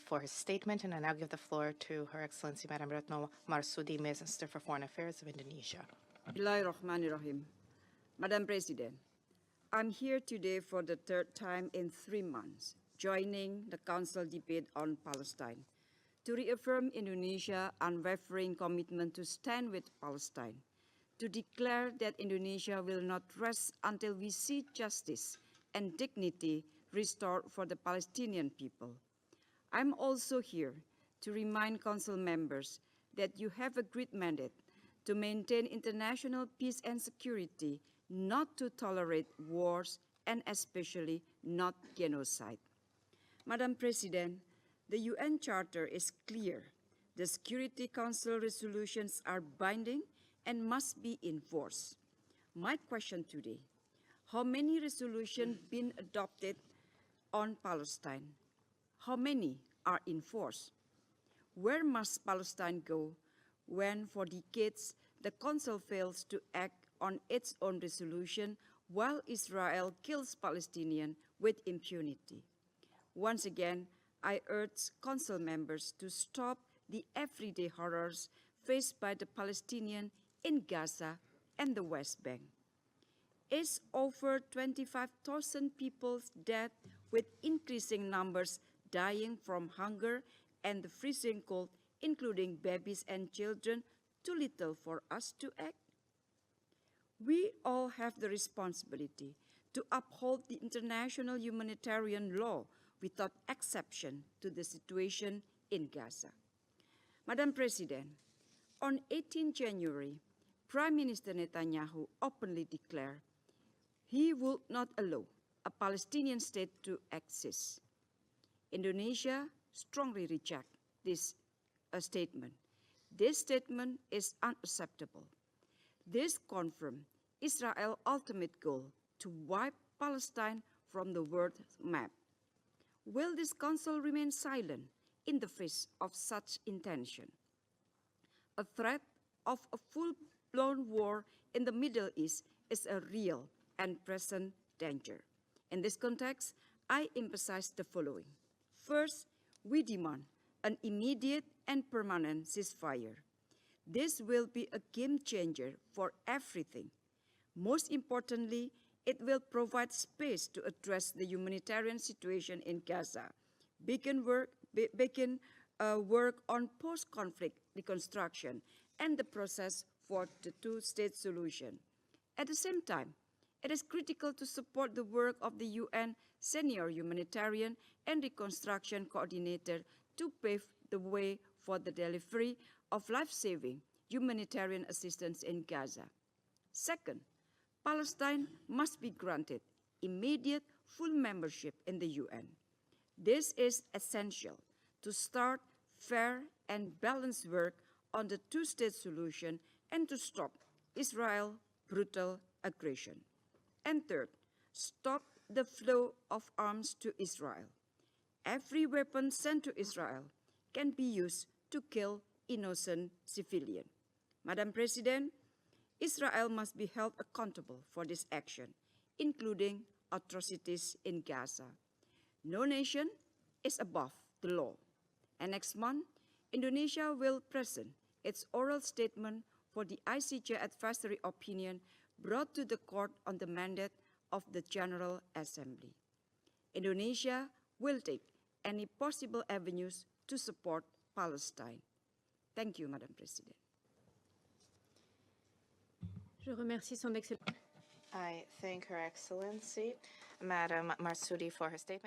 For his statement, and I now give the floor to Her Excellency Madam Retno Marsudi, Minister for Foreign Affairs of Indonesia. Bismillahirrahmanirrahim. Madam President, I'm here today for the third time in 3 months, joining the Council debate on Palestine to reaffirm Indonesia's unwavering commitment to stand with Palestine, to declare that Indonesia will not rest until we see justice and dignity restored for the Palestinian people. I'm also here to remind Council members that you have a great mandate to maintain international peace and security, not to tolerate wars, and especially not genocide. Madam President, the UN Charter is clear. The Security Council resolutions are binding and must be enforced. My question today, how many resolutions been adopted on Palestine? How many are enforced? Where must Palestine go when for decades the Council fails to act on its own resolution while Israel kills Palestinians with impunity? Once again, I urge Council members to stop the everyday horrors faced by the Palestinians in Gaza and the West Bank. It's over 25,000 people dead, with increasing numbers dying from hunger and the freezing cold, including babies and children, too little for us to act? We all have the responsibility to uphold the international humanitarian law without exception to the situation in Gaza. Madam President, on 18 January, Prime Minister Netanyahu openly declared he would not allow a Palestinian state to exist. Indonesia strongly rejects this statement. This statement is unacceptable. This confirms Israel's ultimate goal to wipe Palestine from the world map. Will this Council remain silent in the face of such intention? A threat of a full-blown war in the Middle East is a real and present danger. In this context, I emphasize the following. First, we demand an immediate and permanent ceasefire. This will be a game changer for everything. Most importantly, it will provide space to address the humanitarian situation in Gaza, begin work on post-conflict reconstruction, and the process for the two-state solution. At the same time, it is critical to support the work of the UN Senior Humanitarian and Reconstruction Coordinator to pave the way for the delivery of life-saving humanitarian assistance in Gaza. Second, Palestine must be granted immediate full membership in the UN. This is essential to start fair and balanced work on the two-state solution and to stop Israel's brutal aggression. And third, stop the flow of arms to Israel. Every weapon sent to Israel can be used to kill innocent civilians. Madam President, Israel must be held accountable for this action, including atrocities in Gaza. No nation is above the law. And next month, Indonesia will present its oral statement for the ICJ advisory opinion brought to the court on the mandate of the General Assembly. Indonesia will take any possible avenues to support Palestine. Thank you, Madam President. Je remercie Son Excellence. I thank Her Excellency Madam Marsudi for her statement.